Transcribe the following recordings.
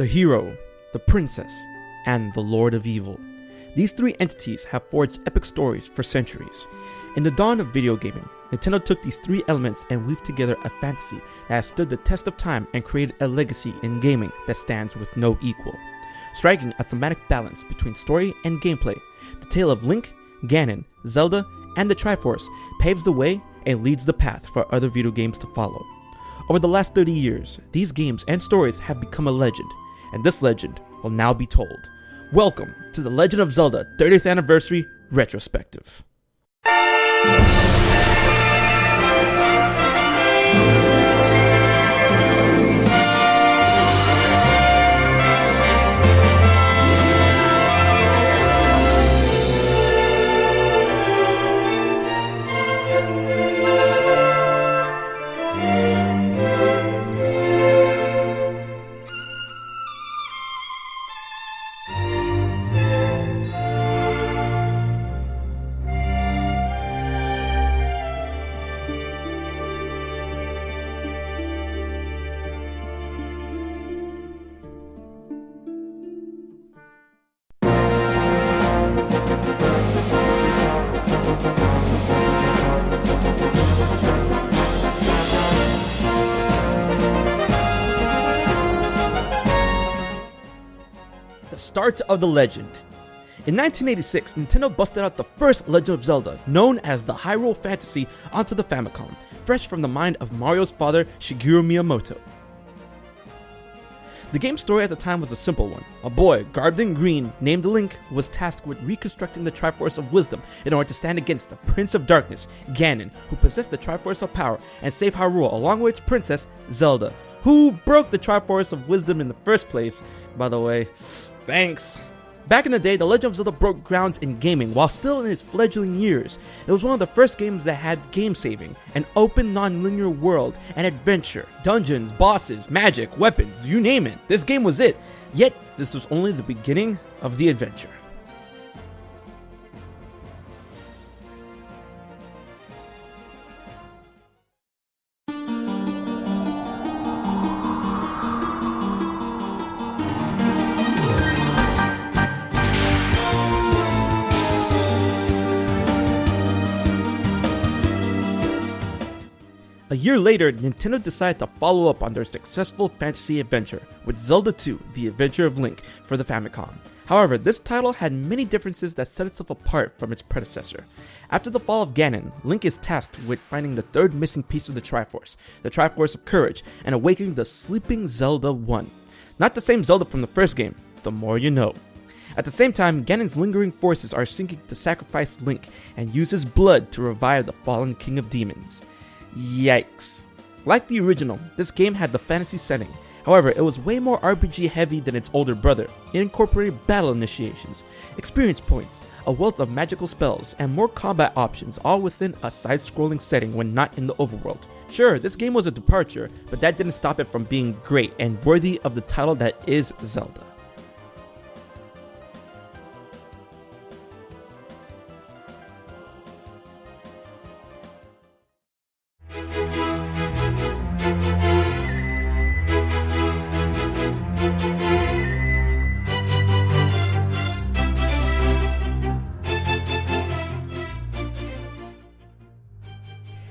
hero, the princess, and the Lord of Evil. These three entities have forged epic stories for centuries. In the dawn of video gaming, Nintendo took these three elements and weaved together a fantasy that has stood the test of time and created a legacy in gaming that stands with no equal. Striking a thematic balance between story and gameplay, the tale of Link, Ganon, Zelda, and the Triforce paves the way and leads the path for other video games to follow. Over the last 30 years, these games and stories have become a legend, and this legend will now be told. Welcome to the Legend of Zelda 30th Anniversary Retrospective. Start of the legend. In 1986, Nintendo busted out the first Legend of Zelda, known as the Hyrule Fantasy, onto the Famicom, fresh from the mind of Mario's father, Shigeru Miyamoto. The game's story at the time was a simple one. A boy, garbed in green, named Link, was tasked with reconstructing the Triforce of Wisdom in order to stand against the Prince of Darkness, Ganon, who possessed the Triforce of Power, and save Hyrule along with its princess, Zelda, who broke the Triforce of Wisdom in the first place, by the way. Thanks. Back in the day, The Legend of Zelda broke grounds in gaming while still in its fledgling years. It was one of the first games that had game saving, an open non-linear world, and adventure, dungeons, bosses, magic, weapons, you name it. This game was it. Yet, this was only the beginning of the adventure. A year later, Nintendo decided to follow up on their successful fantasy adventure with Zelda 2, The Adventure of Link, for the Famicom. However, this title had many differences that set itself apart from its predecessor. After the fall of Ganon, Link is tasked with finding the third missing piece of the Triforce of Courage, and awakening the sleeping Zelda 1. Not the same Zelda from the first game, the more you know. At the same time, Ganon's lingering forces are seeking to sacrifice Link and use his blood to revive the fallen King of Demons. Yikes. Like the original, this game had the fantasy setting. However, it was way more RPG heavy than its older brother. It incorporated battle initiations, experience points, a wealth of magical spells, and more combat options, all within a side-scrolling setting when not in the overworld. Sure, this game was a departure, but that didn't stop it from being great and worthy of the title that is Zelda.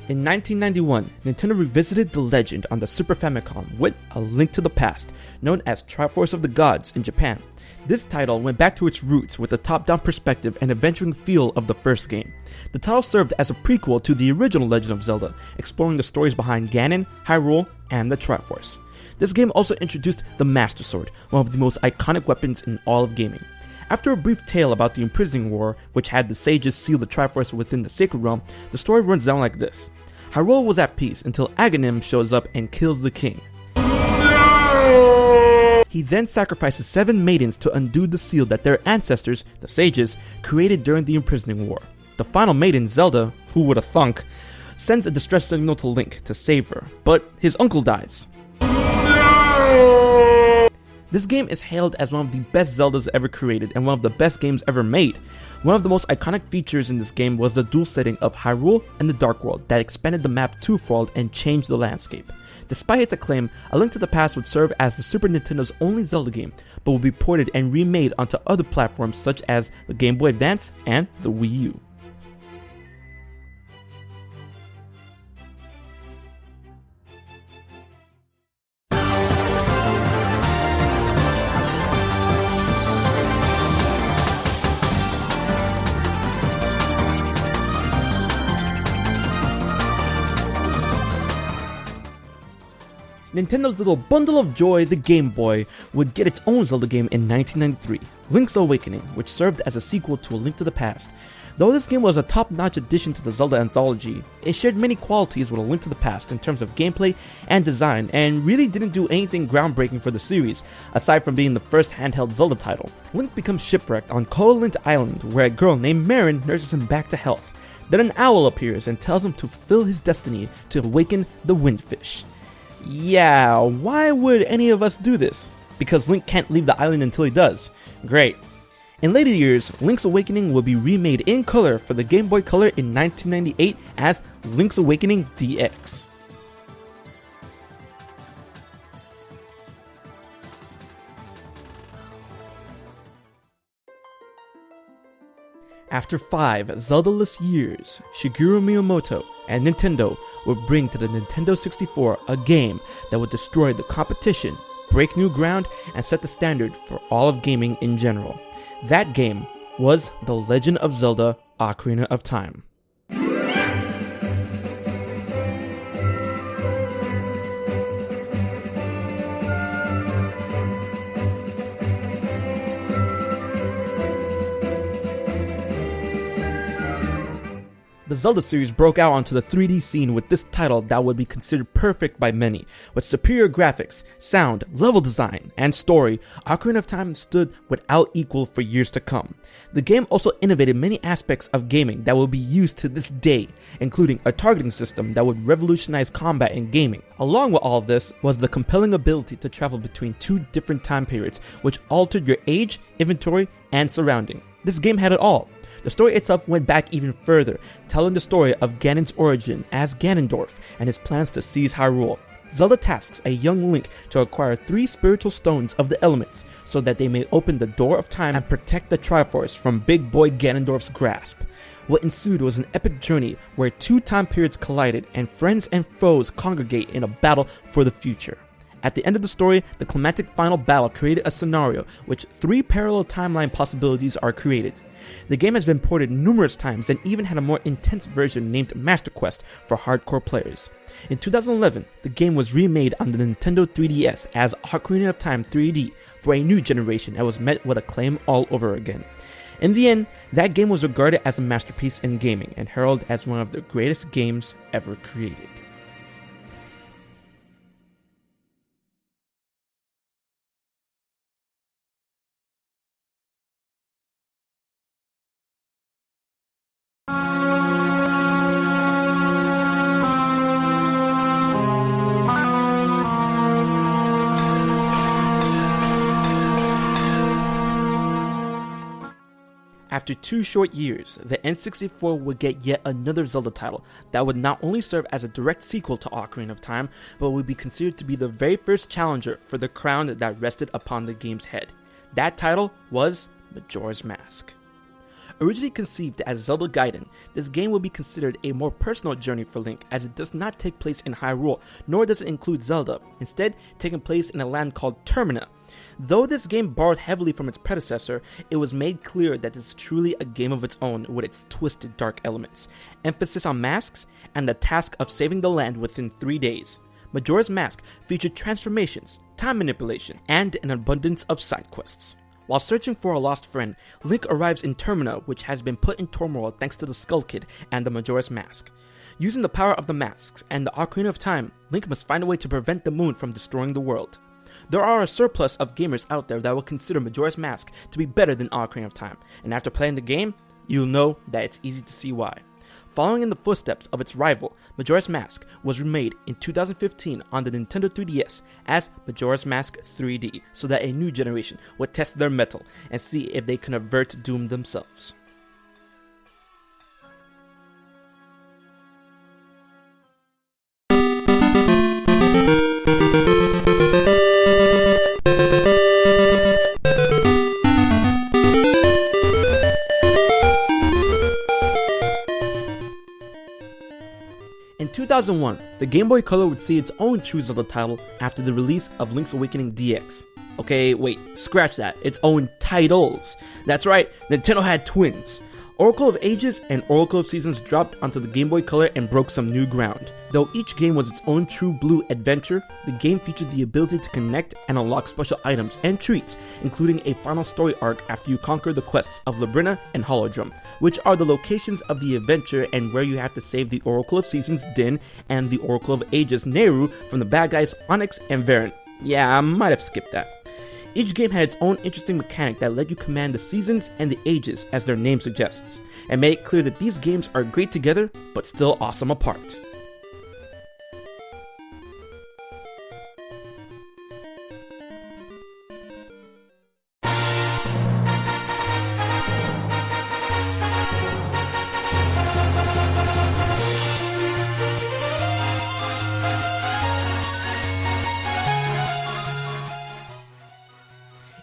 In 1991, Nintendo revisited the legend on the Super Famicom with A Link to the Past, known as Triforce of the Gods in Japan. This title went back to its roots with the top-down perspective and adventuring feel of the first game. The title served as a prequel to the original Legend of Zelda, exploring the stories behind Ganon, Hyrule, and the Triforce. This game also introduced the Master Sword, one of the most iconic weapons in all of gaming. After a brief tale about the Imprisoning War, which had the sages seal the Triforce within the Sacred Realm, the story runs down like this. Hyrule was at peace until Hykariemr shows up and kills the king. He then sacrifices 7 maidens to undo the seal that their ancestors, the sages, created during the Imprisoning War. The final maiden, Zelda, who would have thunk, sends a distress signal to Link to save her, but his uncle dies. This game is hailed as one of the best Zeldas ever created and one of the best games ever made. One of the most iconic features in this game was the dual setting of Hyrule and the Dark World that expanded the map twofold and changed the landscape. Despite its acclaim, A Link to the Past would serve as the Super Nintendo's only Zelda game, but would be ported and remade onto other platforms such as the Game Boy Advance and the Wii U. Nintendo's little bundle of joy, the Game Boy, would get its own Zelda game in 1993, Link's Awakening, which served as a sequel to A Link to the Past. Though this game was a top-notch addition to the Zelda anthology, it shared many qualities with A Link to the Past in terms of gameplay and design, and really didn't do anything groundbreaking for the series, aside from being the first handheld Zelda title. Link becomes shipwrecked on Koholint Island, where a girl named Marin nurses him back to health. Then an owl appears and tells him to fulfill his destiny to awaken the Windfish. Yeah, why would any of us do this? Because Link can't leave the island until he does. Great. In later years, Link's Awakening will be remade in color for the Game Boy Color in 1998 as Link's Awakening DX. After 5 Zelda-less years, Shigeru Miyamoto and Nintendo would bring to the Nintendo 64 a game that would destroy the competition, break new ground, and set the standard for all of gaming in general. That game was The Legend of Zelda: Ocarina of Time. The Zelda series broke out onto the 3D scene with this title that would be considered perfect by many. With superior graphics, sound, level design, and story, Ocarina of Time stood without equal for years to come. The game also innovated many aspects of gaming that will be used to this day, including a targeting system that would revolutionize combat in gaming. Along with all this was the compelling ability to travel between 2 different time periods, which altered your age, inventory, and surrounding. This game had it all. The story itself went back even further, telling the story of Ganon's origin as Ganondorf and his plans to seize Hyrule. Zelda tasks a young Link to acquire 3 spiritual stones of the elements so that they may open the door of time and protect the Triforce from Big Boy Ganondorf's grasp. What ensued was an epic journey where 2 time periods collided and friends and foes congregate in a battle for the future. At the end of the story, the climactic final battle created a scenario which 3 parallel timeline possibilities are created. The game has been ported numerous times and even had a more intense version named Master Quest for hardcore players. In 2011, the game was remade on the Nintendo 3DS as Ocarina of Time 3D for a new generation and was met with acclaim all over again. In the end, that game was regarded as a masterpiece in gaming and heralded as one of the greatest games ever created. After 2 short years, the N64 would get yet another Zelda title that would not only serve as a direct sequel to Ocarina of Time, but would be considered to be the very first challenger for the crown that rested upon the game's head. That title was Majora's Mask. Originally conceived as Zelda Gaiden, this game will be considered a more personal journey for Link as it does not take place in Hyrule, nor does it include Zelda, instead taking place in a land called Termina. Though this game borrowed heavily from its predecessor, it was made clear that this is truly a game of its own with its twisted dark elements, emphasis on masks, and the task of saving the land within 3 days. Majora's Mask featured transformations, time manipulation, and an abundance of side quests. While searching for a lost friend, Link arrives in Termina, which has been put in turmoil thanks to the Skull Kid and the Majora's Mask. Using the power of the masks and the Ocarina of Time, Link must find a way to prevent the moon from destroying the world. There are a surplus of gamers out there that will consider Majora's Mask to be better than Ocarina of Time, and after playing the game, you'll know that it's easy to see why. Following in the footsteps of its rival, Majora's Mask was remade in 2015 on the Nintendo 3DS as Majora's Mask 3D so that a new generation would test their mettle and see if they can avert doom themselves. 2001, the Game Boy Color would see its own true Zelda title after the release of Link's Awakening DX. Okay, wait, scratch that, its own titles. That's right, Nintendo had twins. Oracle of Ages and Oracle of Seasons dropped onto the Game Boy Color and broke some new ground. Though each game was its own true blue adventure, the game featured the ability to connect and unlock special items and treats, including a final story arc after you conquer the quests of Labrina and Holodrum, which are the locations of the adventure and where you have to save the Oracle of Seasons Din and the Oracle of Ages Nehru from the bad guys Onyx and Varen. Yeah, I might have skipped that. Each game had its own interesting mechanic that let you command the seasons and the ages as their name suggests, and made it clear that these games are great together, but still awesome apart.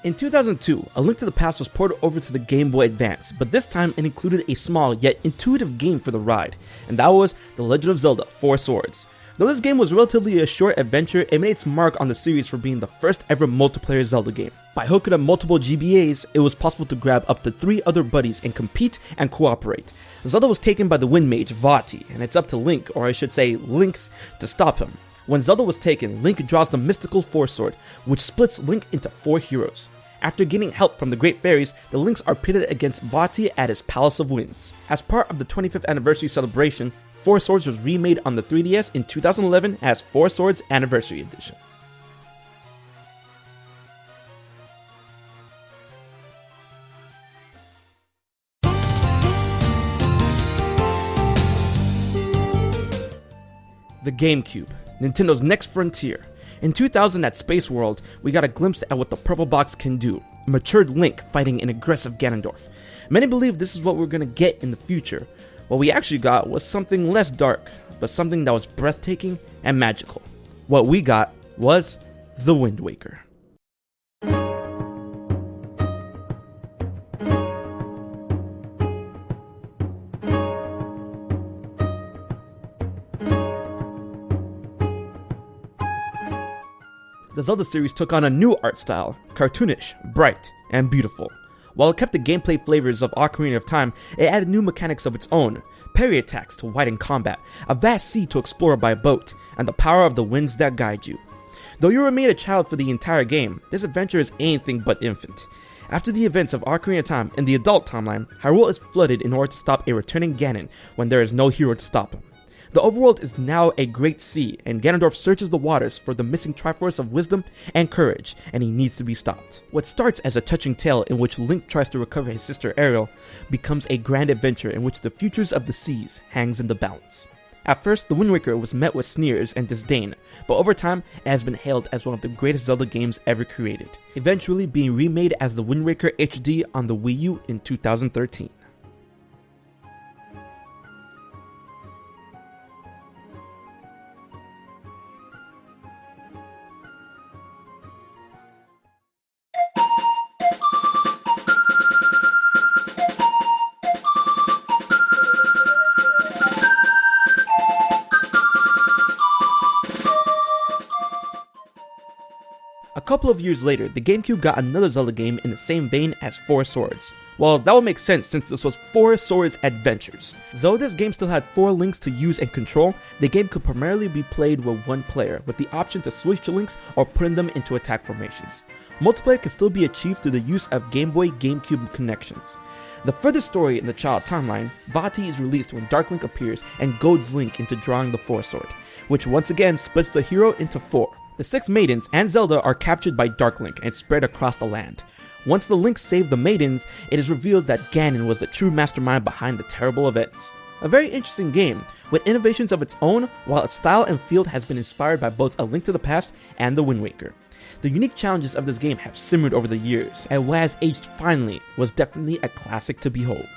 In 2002, A Link to the Past was ported over to the Game Boy Advance, but this time it included a small yet intuitive game for the ride, and that was The Legend of Zelda 4 Swords. Though this game was relatively a short adventure, it made its mark on the series for being the first ever multiplayer Zelda game. By hooking up multiple GBAs, it was possible to grab up to 3 other buddies and compete and cooperate. Zelda was taken by the Wind Mage Vati, and it's up to Link, or I should say Lynx, to stop him. When Zelda was taken, Link draws the mystical Force Sword, which splits Link into 4 heroes. After getting help from the Great Fairies, the Links are pitted against Vati at his Palace of Winds. As part of the 25th anniversary celebration, 4 Swords was remade on the 3DS in 2011 as 4 Swords Anniversary Edition. The GameCube, Nintendo's next frontier. In 2000 at Space World, we got a glimpse at what the purple box can do, a matured Link fighting an aggressive Ganondorf. Many believe this is what we're gonna get in the future. What we actually got was something less dark, but something that was breathtaking and magical. What we got was The Wind Waker. The Zelda series took on a new art style, cartoonish, bright, and beautiful. While it kept the gameplay flavors of Ocarina of Time, it added new mechanics of its own, parry attacks to widen combat, a vast sea to explore by boat, and the power of the winds that guide you. Though you remain a child for the entire game, this adventure is anything but infant. After the events of Ocarina of Time in the adult timeline, Hyrule is flooded in order to stop a returning Ganon when there is no hero to stop him. The overworld is now a great sea, and Ganondorf searches the waters for the missing Triforce of Wisdom and Courage, and he needs to be stopped. What starts as a touching tale in which Link tries to recover his sister Ariel becomes a grand adventure in which the futures of the seas hangs in the balance. At first, The Wind Waker was met with sneers and disdain, but over time, it has been hailed as one of the greatest Zelda games ever created, eventually being remade as The Wind Waker HD on the Wii U in 2013. A couple of years later, the GameCube got another Zelda game in the same vein as 4 Swords. Well, that would make sense since this was 4 Swords Adventures. Though this game still had 4 links to use and control, the game could primarily be played with one player, with the option to switch your links or putting them into attack formations. Multiplayer can still be achieved through the use of Game Boy GameCube connections. The further story in the child timeline, Vati is released when Dark Link appears and goads Link into drawing the 4 Sword, which once again splits the hero into 4. The 6 maidens and Zelda are captured by Dark Link and spread across the land. Once the Links save the maidens, it is revealed that Ganon was the true mastermind behind the terrible events. A very interesting game, with innovations of its own, while its style and feel has been inspired by both A Link to the Past and The Wind Waker. The unique challenges of this game have simmered over the years, and what has aged finely was definitely a classic to behold.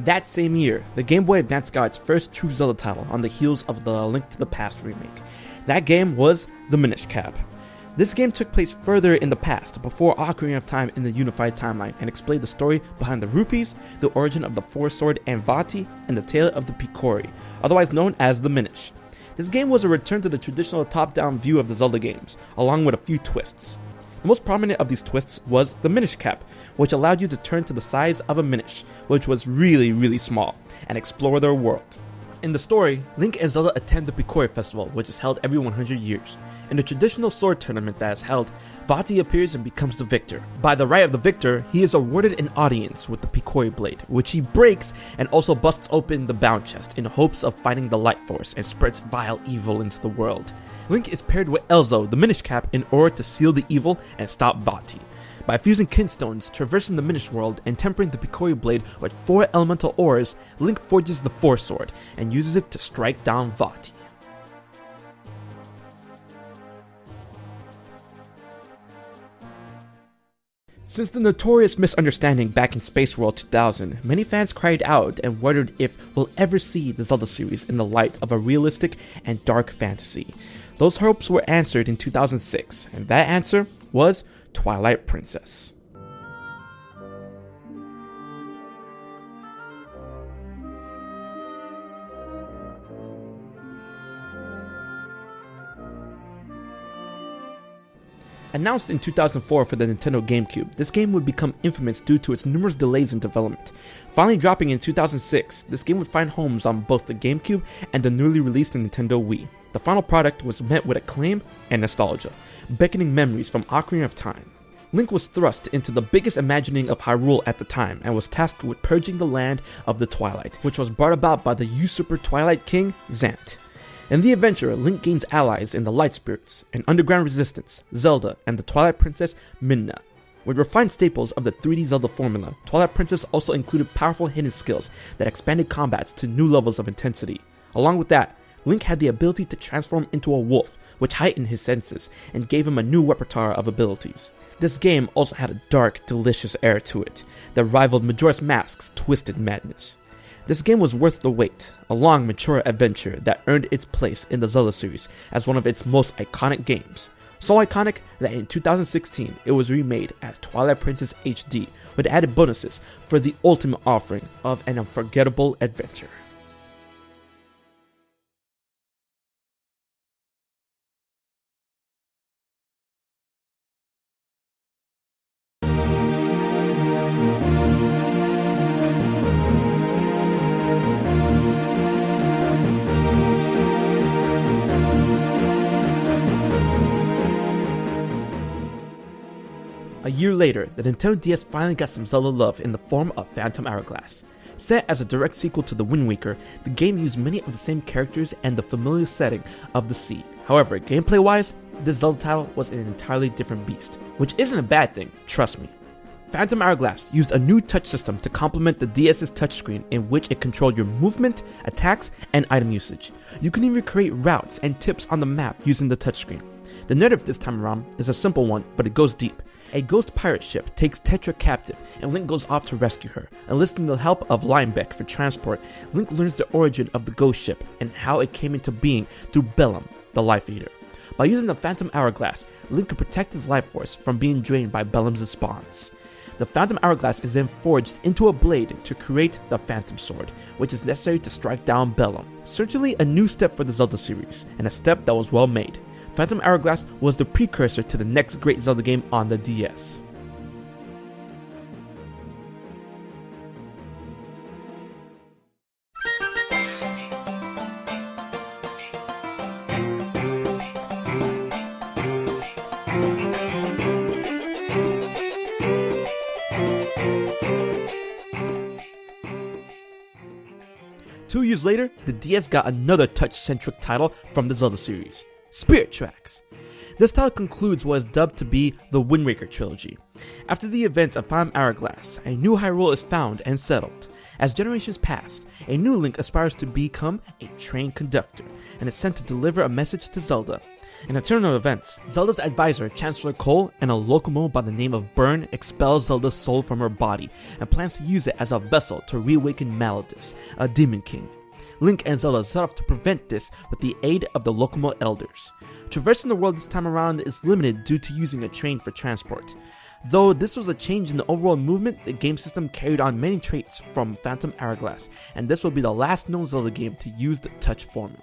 That same year, the Game Boy Advance got its first true Zelda title on the heels of the Link to the Past remake. That game was the Minish Cap. This game took place further in the past, before Ocarina of Time in the unified timeline, and explained the story behind the rupees, the origin of the Force Sword and Vati, and the tale of the Faecarly, otherwise known as the Minish. This game was a return to the traditional top-down view of the Zelda games, along with a few twists. The most prominent of these twists was the Minish Cap, which allowed you to turn to the size of a Minish, which was really small, and explore their world. In the story, Link and Zelda attend the Faecarly Festival, which is held every 100 years. In the traditional sword tournament that is held, Vati appears and becomes the victor. By the right of the victor, he is awarded an audience with the Faecarly blade, which he breaks and also busts open the bound chest in hopes of finding the light force and spreads vile evil into the world. Link is paired with Elzo, the Minish Cap, in order to seal the evil and stop Vati. By fusing kinstones, traversing the Minish world, and tempering the Faecarly blade with 4 elemental ores, Link forges the Force Sword and uses it to strike down Vati. Since the notorious misunderstanding back in Space World 2000, many fans cried out and wondered if we'll ever see the Zelda series in the light of a realistic and dark fantasy. Those hopes were answered in 2006, and that answer was Twilight Princess. Announced in 2004 for the Nintendo GameCube, this game would become infamous due to its numerous delays in development. Finally dropping in 2006, this game would find homes on both the GameCube and the newly released Nintendo Wii. The final product was met with acclaim and nostalgia, beckoning memories from Ocarina of Time. Link was thrust into the biggest imagining of Hyrule at the time and was tasked with purging the land of the Twilight, which was brought about by the usurper Twilight King, Zant. In the adventure, Link gains allies in the Light Spirits, an underground resistance, Zelda, and the Twilight Princess, Midna. With refined staples of the 3D Zelda formula, Twilight Princess also included powerful hidden skills that expanded combats to new levels of intensity. Along with that, Link had the ability to transform into a wolf, which heightened his senses and gave him a new repertoire of abilities. This game also had a dark, delicious air to it that rivaled Majoras Mask's twisted madness. This game was worth the wait, a long, mature adventure that earned its place in the Zelda series as one of its most iconic games. So iconic that in 2016 it was remade as Twilight Princess HD with added bonuses for the ultimate offering of an unforgettable adventure. A year later, the Nintendo DS finally got some Zelda love in the form of Phantom Hourglass. Set as a direct sequel to The Wind Waker, the game used many of the same characters and the familiar setting of the sea. However, gameplay-wise, this Zelda title was an entirely different beast, which isn't a bad thing, trust me. Phantom Hourglass used a new touch system to complement the DS's touchscreen in which it controlled your movement, attacks, and item usage. You can even create routes and tips on the map using the touchscreen. The narrative this time around is a simple one, but it goes deep. A ghost pirate ship takes Tetra captive, and Link goes off to rescue her. Enlisting the help of Linebeck for transport, Link learns the origin of the ghost ship and how it came into being through Bellum, the Life Eater. By using the Phantom Hourglass, Link can protect his life force from being drained by Bellum's spawns. The Phantom Hourglass is then forged into a blade to create the Phantom Sword, which is necessary to strike down Bellum. Certainly a new step for the Zelda series, and a step that was well made. Phantom Hourglass was the precursor to the next great Zelda game on the DS. Two years later, the DS got another touch-centric title from the Zelda series, Spirit Tracks. This title concludes what is dubbed to be the Wind Waker trilogy. After the events of Phantom Hourglass, a new Hyrule is found and settled. As generations pass, a new Link aspires to become a train conductor and is sent to deliver a message to Zelda. In a turn of events, Zelda's advisor, Chancellor Cole, and a locomo by the name of Burn expels Zelda's soul from her body and plans to use it as a vessel to reawaken Malladus, a demon king. Link and Zelda set off to prevent this with the aid of the Locomo Elders. Traversing the world this time around is limited due to using a train for transport. Though this was a change in the overall movement, the game system carried on many traits from Phantom Hourglass, and this will be the last known Zelda game to use the touch formula.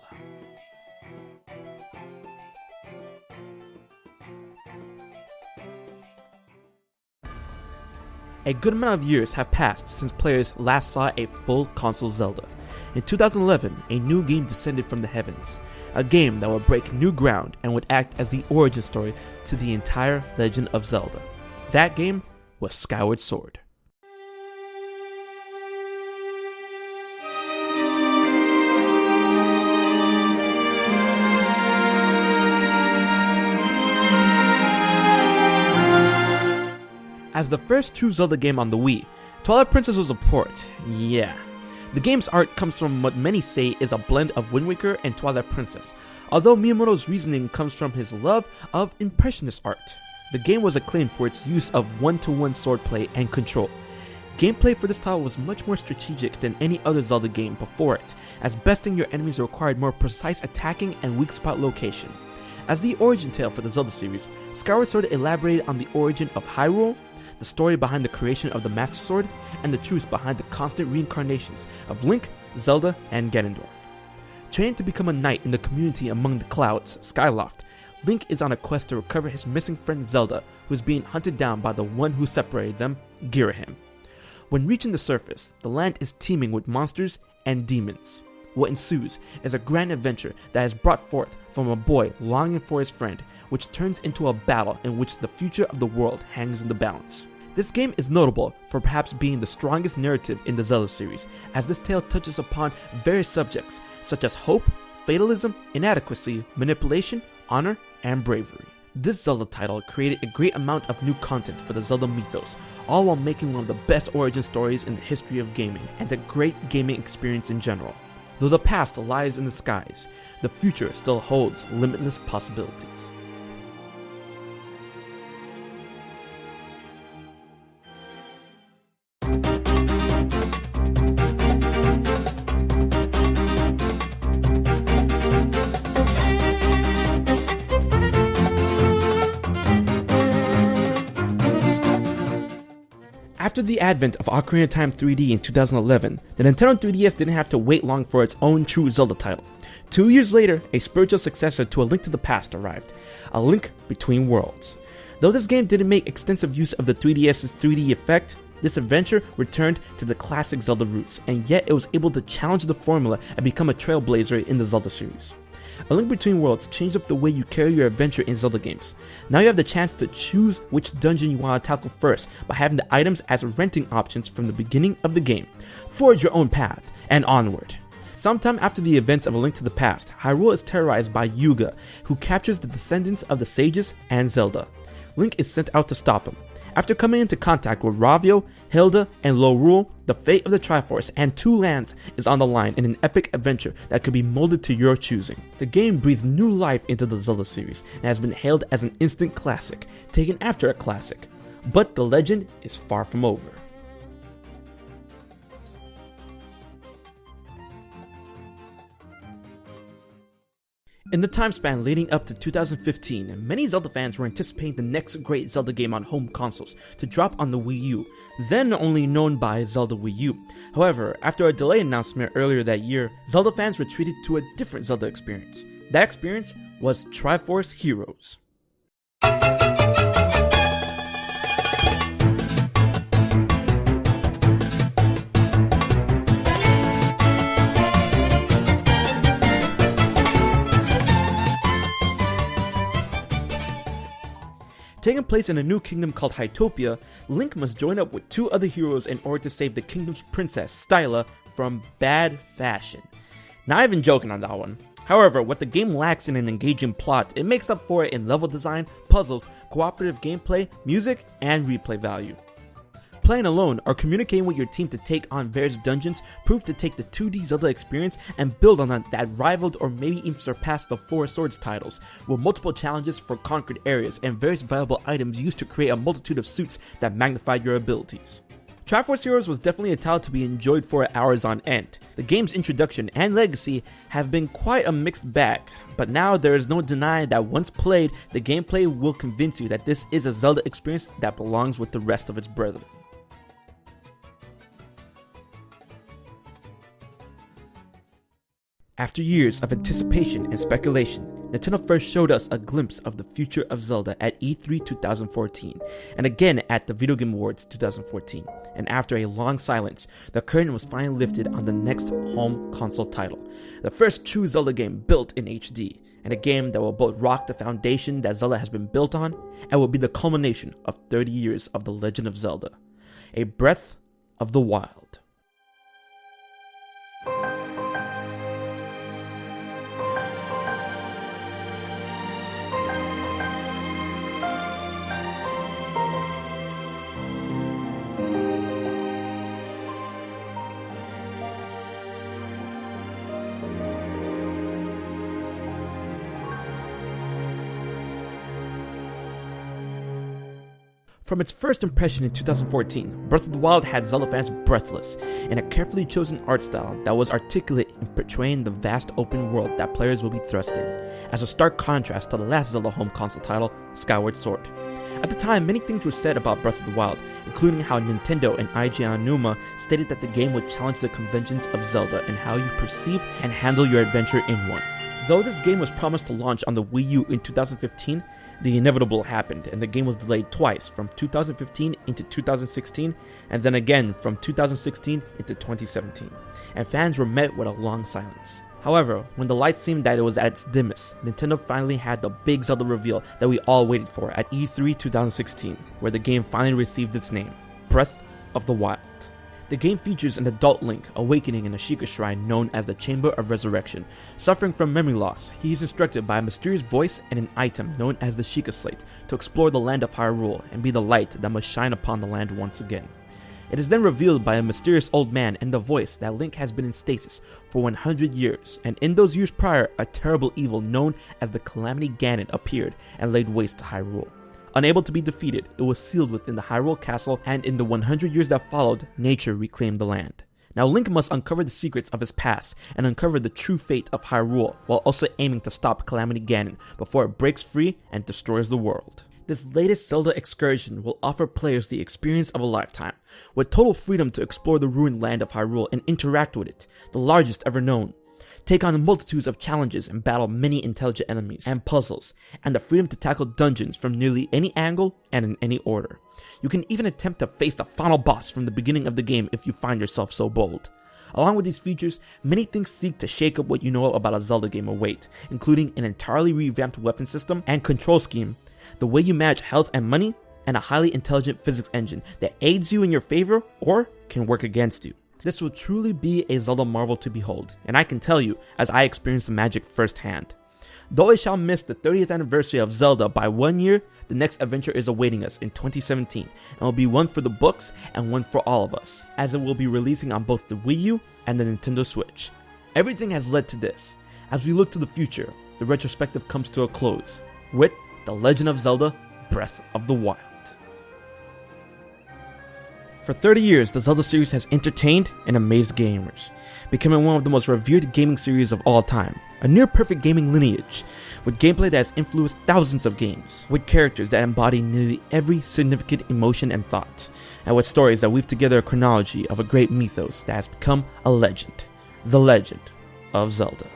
A good amount of years have passed since players last saw a full console Zelda. In 2011, a new game descended from the heavens, a game that would break new ground and would act as the origin story to the entire Legend of Zelda. That game was Skyward Sword. As the first true Zelda game on the Wii, Twilight Princess was a port, yeah. The game's art comes from what many say is a blend of Wind Waker and Twilight Princess, although Miyamoto's reasoning comes from his love of Impressionist art. The game was acclaimed for its use of one-to-one swordplay and control. Gameplay for this title was much more strategic than any other Zelda game before it, as besting your enemies required more precise attacking and weak spot location. As the origin tale for the Zelda series, Skyward Sword elaborated on the origin of Hyrule, the story behind the creation of the Master Sword, and the truth behind the constant reincarnations of Link, Zelda, and Ganondorf. Training to become a knight in the community among the clouds, Skyloft, Link is on a quest to recover his missing friend Zelda, who is being hunted down by the one who separated them, Girahim. When reaching the surface, the land is teeming with monsters and demons. What ensues is a grand adventure that is brought forth from a boy longing for his friend, which turns into a battle in which the future of the world hangs in the balance. This game is notable for perhaps being the strongest narrative in the Zelda series, as this tale touches upon various subjects such as hope, fatalism, inadequacy, manipulation, honor, and bravery. This Zelda title created a great amount of new content for the Zelda mythos, all while making one of the best origin stories in the history of gaming, and a great gaming experience in general. Though the past lies in the skies, the future still holds limitless possibilities. After the advent of Ocarina of Time 3D in 2011, the Nintendo 3DS didn't have to wait long for its own true Zelda title. 2 years later, a spiritual successor to A Link to the Past arrived, A Link Between Worlds. Though this game didn't make extensive use of the 3DS's 3D effect, this adventure returned to the classic Zelda roots, and yet it was able to challenge the formula and become a trailblazer in the Zelda series. A Link Between Worlds changed up the way you carry your adventure in Zelda games. Now you have the chance to choose which dungeon you want to tackle first by having the items as renting options from the beginning of the game. Forge your own path, and onward. Sometime after the events of A Link to the Past, Hyrule is terrorized by Yuga, who captures the descendants of the sages and Zelda. Link is sent out to stop him. After coming into contact with Ravio, Hilda, and Lorule, the fate of the Triforce and 2 lands is on the line in an epic adventure that could be molded to your choosing. The game breathed new life into the Zelda series and has been hailed as an instant classic, taken after a classic. But the legend is far from over. In the time span leading up to 2015, many Zelda fans were anticipating the next great Zelda game on home consoles to drop on the Wii U, then only known by Zelda Wii U. However, after a delay announcement earlier that year, Zelda fans retreated to a different Zelda experience. That experience was Triforce Heroes. Taking place in a new kingdom called Hytopia, Link must join up with 2 other heroes in order to save the kingdom's princess, Styla, from bad fashion. Not even joking on that one. However, what the game lacks in an engaging plot, it makes up for it in level design, puzzles, cooperative gameplay, music, and replay value. playing alone or communicating with your team to take on various dungeons proved to take the 2D Zelda experience and build on that rivaled or maybe even surpassed the Four Swords titles, with multiple challenges for conquered areas and various valuable items used to create a multitude of suits that magnified your abilities. Triforce Heroes was definitely a title to be enjoyed for hours on end. The game's introduction and legacy have been quite a mixed bag, but now there is no denying that once played, the gameplay will convince you that this is a Zelda experience that belongs with the rest of its brethren. After years of anticipation and speculation, Nintendo first showed us a glimpse of the future of Zelda at E3 2014, and again at the Video Game Awards 2014, and after a long silence, the curtain was finally lifted on the next home console title, the first true Zelda game built in HD, and a game that will both rock the foundation that Zelda has been built on, and will be the culmination of 30 years of The Legend of Zelda, a Breath of the Wild. From its first impression in 2014, Breath of the Wild had Zelda fans breathless in a carefully chosen art style that was articulate in portraying the vast open world that players will be thrust in, as a stark contrast to the last Zelda home console title, Skyward Sword. At the time, many things were said about Breath of the Wild, including how Nintendo and Eiji Aonuma stated that the game would challenge the conventions of Zelda and how you perceive and handle your adventure in one. Though this game was promised to launch on the Wii U in 2015, the inevitable happened, and the game was delayed twice, from 2015 into 2016, and then again from 2016 into 2017, and fans were met with a long silence. However, when the light seemed that it was at its dimmest, Nintendo finally had the big Zelda reveal that we all waited for at E3 2016, where the game finally received its name, Breath of the Wild. The game features an adult Link awakening in a Sheikah shrine known as the Chamber of Resurrection. Suffering from memory loss, he is instructed by a mysterious voice and an item known as the Sheikah Slate to explore the land of Hyrule and be the light that must shine upon the land once again. It is then revealed by a mysterious old man and the voice that Link has been in stasis for 100 years, and in those years prior, a terrible evil known as the Calamity Ganon appeared and laid waste to Hyrule. Unable to be defeated, it was sealed within the Hyrule Castle, and in the 100 years that followed, nature reclaimed the land. Now Link must uncover the secrets of his past and uncover the true fate of Hyrule, while also aiming to stop Calamity Ganon before it breaks free and destroys the world. This latest Zelda excursion will offer players the experience of a lifetime, with total freedom to explore the ruined land of Hyrule and interact with it, the largest ever known. Take on multitudes of challenges and battle many intelligent enemies and puzzles, and the freedom to tackle dungeons from nearly any angle and in any order. You can even attempt to face the final boss from the beginning of the game if you find yourself so bold. Along with these features, many things seek to shake up what you know about a Zelda game await, including an entirely revamped weapon system and control scheme, the way you manage health and money, and a highly intelligent physics engine that aids you in your favor or can work against you. This will truly be a Zelda marvel to behold, and I can tell you, as I experienced the magic firsthand. Though it shall miss the 30th anniversary of Zelda by 1 year, the next adventure is awaiting us in 2017, and will be one for the books and one for all of us, as it will be releasing on both the Wii U and the Nintendo Switch. Everything has led to this. As we look to the future, the retrospective comes to a close, with The Legend of Zelda, Breath of the Wild. For 30 years, the Zelda series has entertained and amazed gamers, becoming one of the most revered gaming series of all time, a near-perfect gaming lineage, with gameplay that has influenced thousands of games, with characters that embody nearly every significant emotion and thought, and with stories that weave together a chronology of a great mythos that has become a legend, the Legend of Zelda.